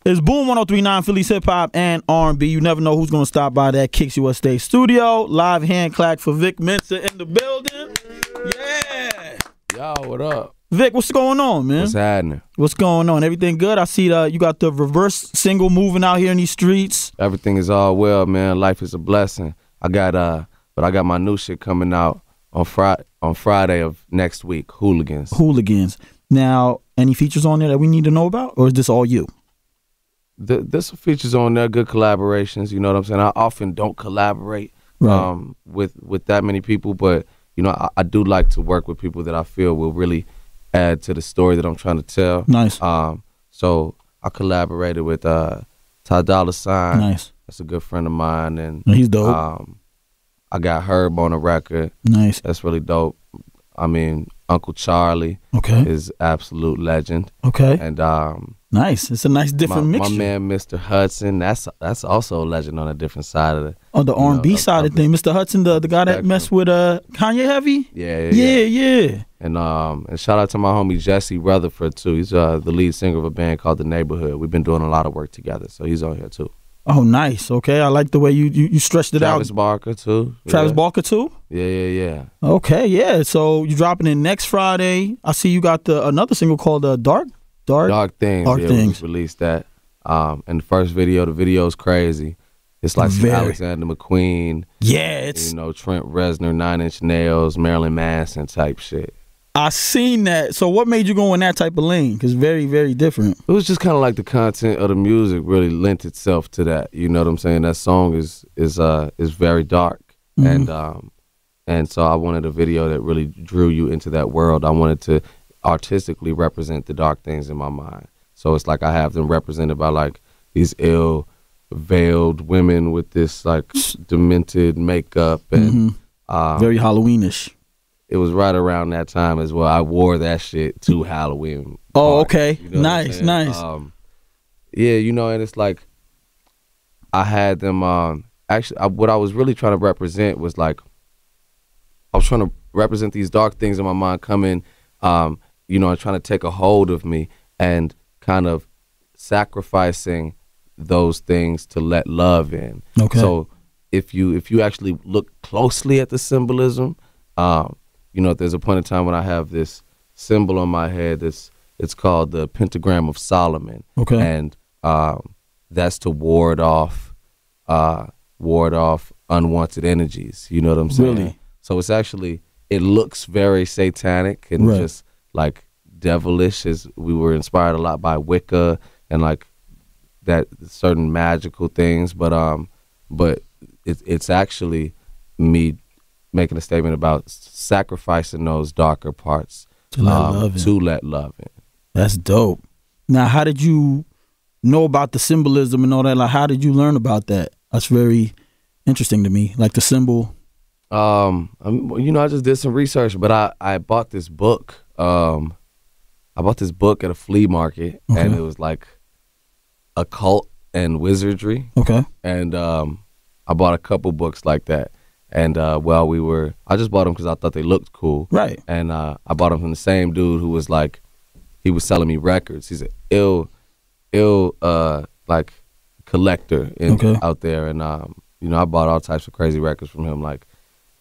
It's Boom 103.9, Philly's hip hop and R&B. You never know who's gonna stop by that Kicks USA studio. Live hand clap for Vic Mensa in the building. Yeah. Yo, what up? Vic, what's going on, man? What's happening? What's going on? Everything good? I see you got the reverse single moving out here in these streets. Everything is all well, man. Life is a blessing. I got my new shit coming out on Friday of next week. Hooligans. Hooligans. Now, any features on there that we need to know about, or is this all you? There's some features on there, good collaborations. You know what I'm saying? I often don't collaborate with that many people, but you know, I do like to work with people that I feel will really add to the story that I'm trying to tell. Nice. So I collaborated with Ty Dolla $ign. Nice. That's a good friend of mine, and he's dope. I got Herb on a record. Nice. That's really dope. I mean, Uncle Charlie is absolute legend. Okay. And nice. It's a nice different mixture. My man Mr. Hudson, that's also a legend on a different side of the the R&B side of things. Mr. Hudson, the guy that messed with Kanye Heavy? Yeah. And shout out to my homie Jesse Rutherford too. He's the lead singer of a band called The Neighborhood. We've been doing a lot of work together, so he's on here too. Oh, nice. Okay, I like the way you stretched it out. Travis Barker too. Travis Barker too? Yeah. Okay, yeah. So you dropping it next Friday. I see you got another single called Dark Things. We released that. And the first video, the video's crazy. It's like some Alexander McQueen. Yeah, it's Trent Reznor, 9 Inch Nails, Marilyn Manson type shit. I seen that. So what made you go in that type of lane? Because very, very different. It was just kind of like the content of the music really lent itself to that. You know what I'm saying? That song is very dark, and so I wanted a video that really drew you into that world. I wanted to artistically represent the dark things in my mind. So it's like I have them represented by like these ill veiled women with this like demented makeup and very Halloweenish. It was right around that time as well. I wore that shit to Halloween. Oh, okay. You know nice. Yeah, you know, and it's like I had them actually what I was really trying to represent was like I was trying to represent these dark things in my mind coming you know, and trying to take a hold of me and kind of sacrificing those things to let love in. Okay. So if you actually look closely at the symbolism, you know, there's a point in time when I have this symbol on my head. It's called the pentagram of Solomon. Okay. And that's to ward off unwanted energies. You know what I'm saying? Really? So it's actually, it looks very satanic and just like devilish. As we were inspired a lot by Wicca and like that certain magical things, but it's actually me making a statement about sacrificing those darker parts to let love in. That's dope. Now, how did you know about the symbolism and all that? Like, how did you learn about that? That's very interesting to me. Like the symbol. You know, I just did some research, but I bought this book. I bought this book at a flea market, and it was like occult and wizardry. Okay. And I bought a couple books like that. And I just bought them because I thought they looked cool. Right. And I bought them from the same dude who was like, he was selling me records. He's an ill like collector out there. And you know, I bought all types of crazy records from him, like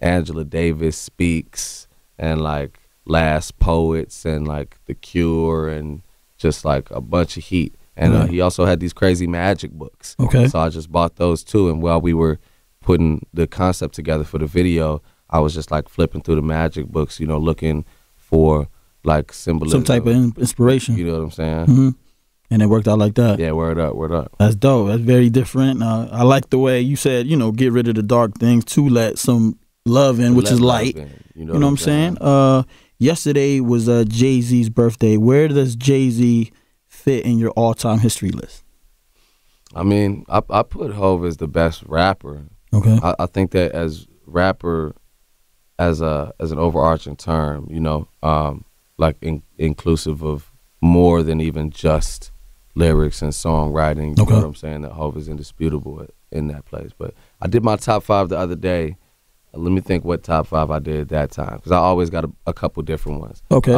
Angela Davis Speaks and like Last Poets and like The Cure and just like a bunch of heat. And he also had these crazy magic books. Okay. So I just bought those too. And while we were putting the concept together for the video, I was just like flipping through the magic books, you know, looking for like symbolism. Some type of inspiration. You know what I'm saying? And it worked out like that. Yeah, word up. That's dope. That's very different. I like the way you said, you know, get rid of the dark things to let some love in, which is light. You know what I'm saying? Yesterday was Jay-Z's birthday. Where does Jay-Z fit in your all-time history list? I mean, I put Hov as the best rapper. Okay. I think that as rapper, as an overarching term, you know, like inclusive of more than even just lyrics and songwriting. You know what I'm saying? That Hov is indisputable in that place. But I did my top 5 the other day. Let me think what top 5 I did that time, because I always got a couple different ones. Okay.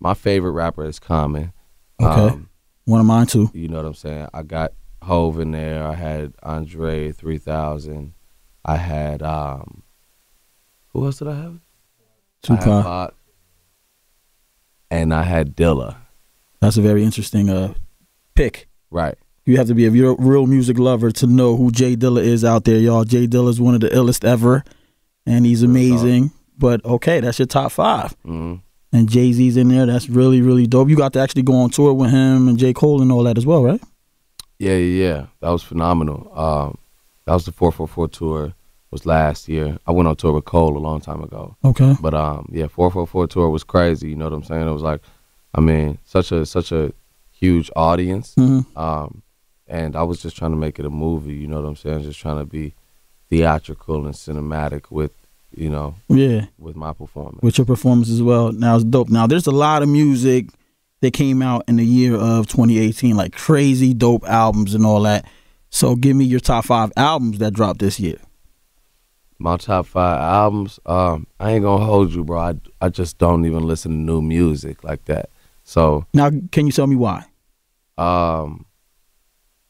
My favorite rapper is Common. One of mine too. You know what I'm saying? I got Hove in there. I had Andre 3000. I had who else did I have? Tupac. I had Pac. And I had Dilla. That's a very interesting pick. Right. You have to be a real music lover to know who Jay Dilla is out there, y'all. Jay Dilla is one of the illest ever, and he's amazing. But okay, that's your top 5. Mm-hmm. And Jay-Z's in there. That's really, really dope. You got to actually go on tour with him and J. Cole and all that as well, right? Yeah. That was phenomenal. That was the 444 tour. Was last year. I went on tour with Cole a long time ago. Okay. But 444 tour was crazy. You know what I'm saying? It was like, I mean, such a huge audience. Mm-hmm. And I was just trying to make it a movie. You know what I'm saying? Just trying to be theatrical and cinematic with, you know, with my performance. With your performance as well. Now it's dope. Now there's a lot of music that came out in the year of 2018, like crazy dope albums and all that. So give me your top 5 albums that dropped this year. My top 5 albums, I ain't gonna hold you, bro. I just don't even listen to new music like that. So now, can you tell me why?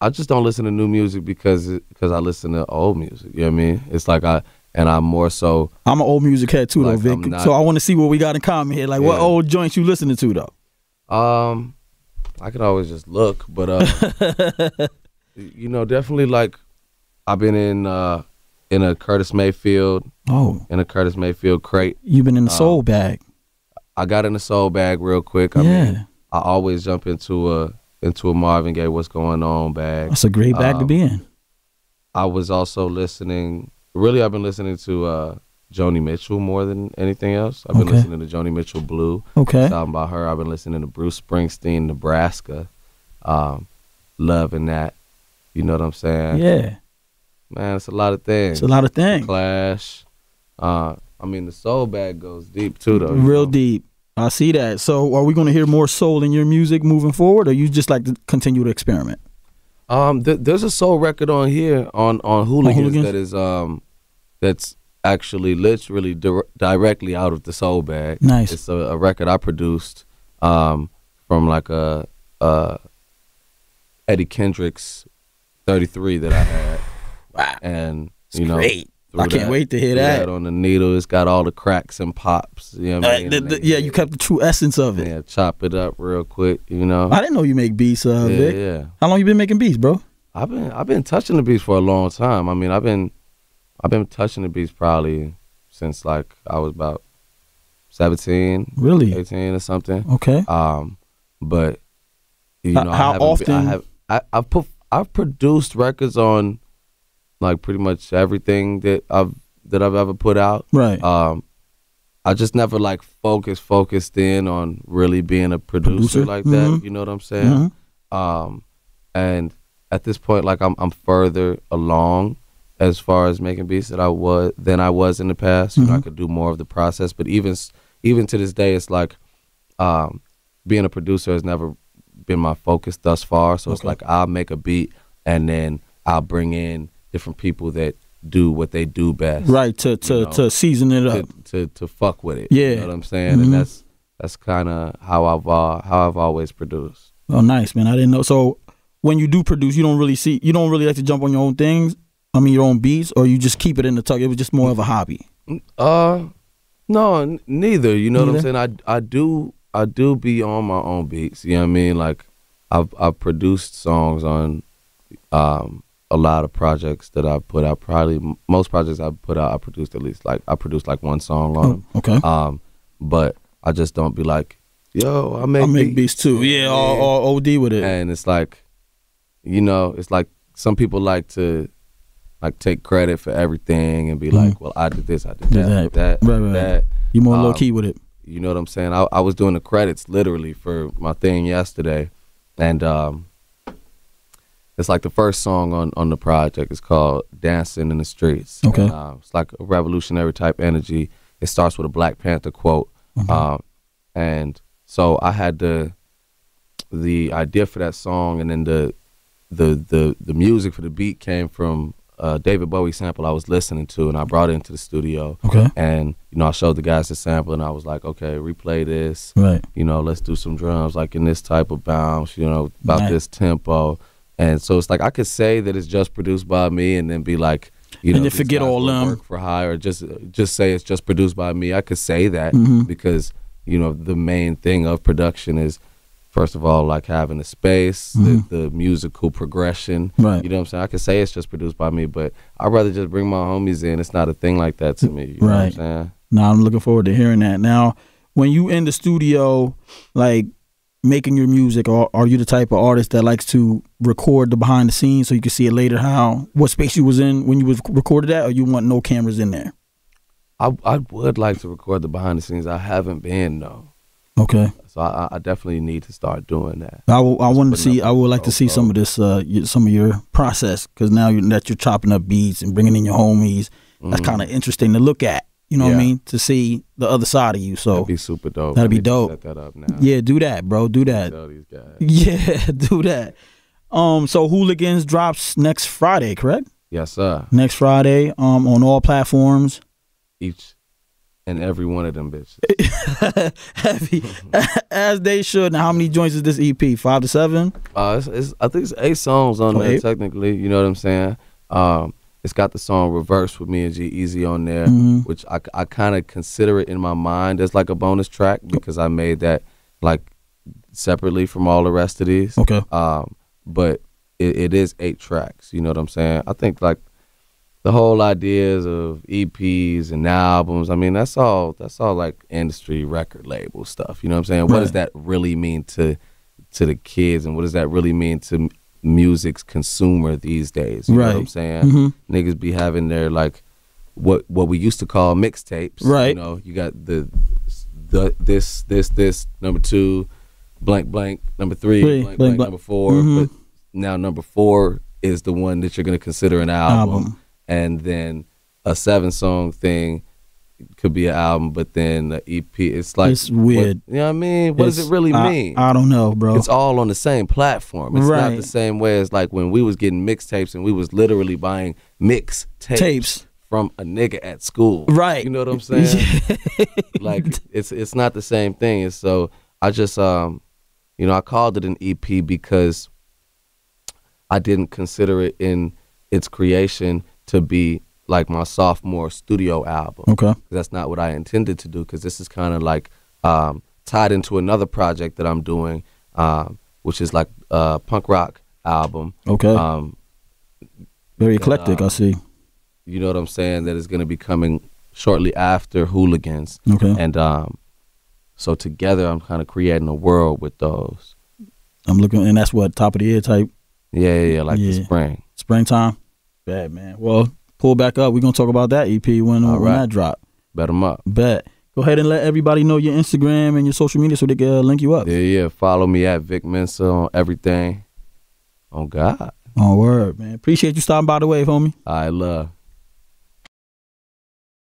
I just don't listen to new music because I listen to old music. You know what I mean? It's like I'm more so. I'm an old music head too, like, though, Vic. So I want to see what we got in common here. Like, what old joints you listening to, though? I could always just look, but you know, definitely like I've been in a Curtis Mayfield. Oh. In a Curtis Mayfield crate. You've been in the soul bag. I got in the soul bag real quick. I mean, I always jump into a Marvin Gaye What's Going On bag. That's a great bag to be in. I was also listening. Really, I've been listening to Joni Mitchell more than anything else. I've been listening to Joni Mitchell Blue. Okay. Talking about her. I've been listening to Bruce Springsteen, Nebraska. Loving that. You know what I'm saying? Yeah. Man, it's a lot of things. It's a lot of things. Clash. I mean, the soul bag goes deep too, though. Real deep. I see that. So are we going to hear more soul in your music moving forward, or you just like to continue to experiment? There's a soul record on here on Hooligans that is that's actually literally directly out of the soul bag. Nice. It's a record I produced from like a Eddie Kendrick's 33 that I had. Wow. And it's great. I can't wait to hear that. On the needle, it's got all the cracks and pops. You know what I mean? You kept the true essence of it. Yeah, chop it up real quick. You know. I didn't know you make beats, Vic. Yeah. How long you been making beats, bro? I've been touching the beats for a long time. I mean, I've been touching the beats probably since like I was about 17, really 18 or something. Okay. But you know, how often? I've produced records on like pretty much everything that I've ever put out. Right. I just never like focused in on really being a producer like that. You know what I'm saying? And at this point, like I'm further along as far as making beats than I was in the past. You know, I could do more of the process, but even to this day, it's like being a producer has never been my focus thus far. So it's like I'll make a beat and then I'll bring in different people that do what they do best. Right, to season it up. To fuck with it. Yeah. You know what I'm saying? And that's kind of how I've always produced. Oh, nice, man. I didn't know. So when you do produce, you don't really like to jump on your own things? I mean, your own beats, or you just keep it in the tuck? It was just more of a hobby? No, neither. You know what I'm saying? I do be on my own beats. You know what I mean? Like I've produced songs on a lot of projects that I've put out. Probably most projects I've put out, I produced one song on them. Okay. But I just don't be like, yo, I make beats too. Yeah, all OD with it. And it's like, you know, it's like some people like to like take credit for everything and be like, well, I did this, I did that. Right. You more low key with it. You know what I'm saying? I was doing the credits literally for my thing yesterday, and it's like the first song on the project. It's called "Dancing in the Streets." Okay. And, it's like a revolutionary type energy. It starts with a Black Panther quote, and so I had the idea for that song, and then the music for the beat came from David Bowie sample I was listening to, and I brought it into the studio. Okay. And I showed the guys the sample, and I was like, okay, replay this. Right. Let's do some drums like in this type of bounce. About this tempo. And so it's like I could say that it's just produced by me, and then be like, and then forget all them work for hire, or just say it's just produced by me. I could say that because the main thing of production is, first of all, like having the space, the musical progression. Right. You know what I'm saying? I could say it's just produced by me, but I'd rather just bring my homies in. It's not a thing like that to me. You know what I'm saying? Now I'm looking forward to hearing that. Now, when you in the studio, like making your music, or are you the type of artist that likes to record the behind the scenes so you can see it later what space you was in when you was recorded that, or you want no cameras in there? I would like to record the behind the scenes. I haven't been, though. Okay. So I definitely need to start doing that. I would like to see some of this, some of your process, because now that you're chopping up beats and bringing in your homies, that's kind of interesting to look at. You know what I mean? To see the other side of you. So that'd be super dope. That'd be dope. Set that up now. Yeah, do that, bro. Do that. Tell these guys. Yeah, do that. So Hooligans drops next Friday, correct? Yes, sir. Next Friday, on all platforms. Each and every one of them bitches. Heavy, as they should. Now, how many joints is this EP? 5 to 7? I think it's 8 songs on there, 8? technically. You know what I'm saying? It's got the song Reverse with me and G-Eazy on there, which I kind of consider it in my mind as like a bonus track, because I made that like separately from all the rest of these. Okay. But it is 8 tracks. You know what I'm saying? I think like the whole ideas of EPs and albums, I mean, that's all like industry record label stuff. You know what I'm saying? Right. What does that really mean to the kids, and what does that really mean to music's consumer these days? You know what I'm saying? Niggas be having their like what we used to call mixtapes. Right. You got this number 2, blank blank number 3, blank blank number 4. But now number 4 is the one that you're gonna consider an album. And then a 7-song thing could be an album, but then the EP, it's like, it's weird. You know what I mean? What does it really mean? I don't know, bro. It's all on the same platform. It's not the same way as like when we was getting mixtapes and we was literally buying tapes from a nigga at school. Right. You know what I'm saying? Like it's not the same thing. And so I just I called it an EP because I didn't consider it in its creation to be like my sophomore studio album. Okay. That's not what I intended to do, because this is kind of like tied into another project that I'm doing, which is like a punk rock album. Okay. Very eclectic, I see. You know what I'm saying? That is going to be coming shortly after Hooligans. Okay. And so together I'm kind of creating a world with those. I'm looking, and that's what, top of the year type? Yeah, like the spring. Springtime? Bad, man. Well, pull back up. We're going to talk about that EP when that drop. Bet them up. Bet. Go ahead and let everybody know your Instagram and your social media so they can link you up. Yeah. Follow me at Vic Mensa on everything. On God. On word, man. Appreciate you stopping by the way, homie. I love.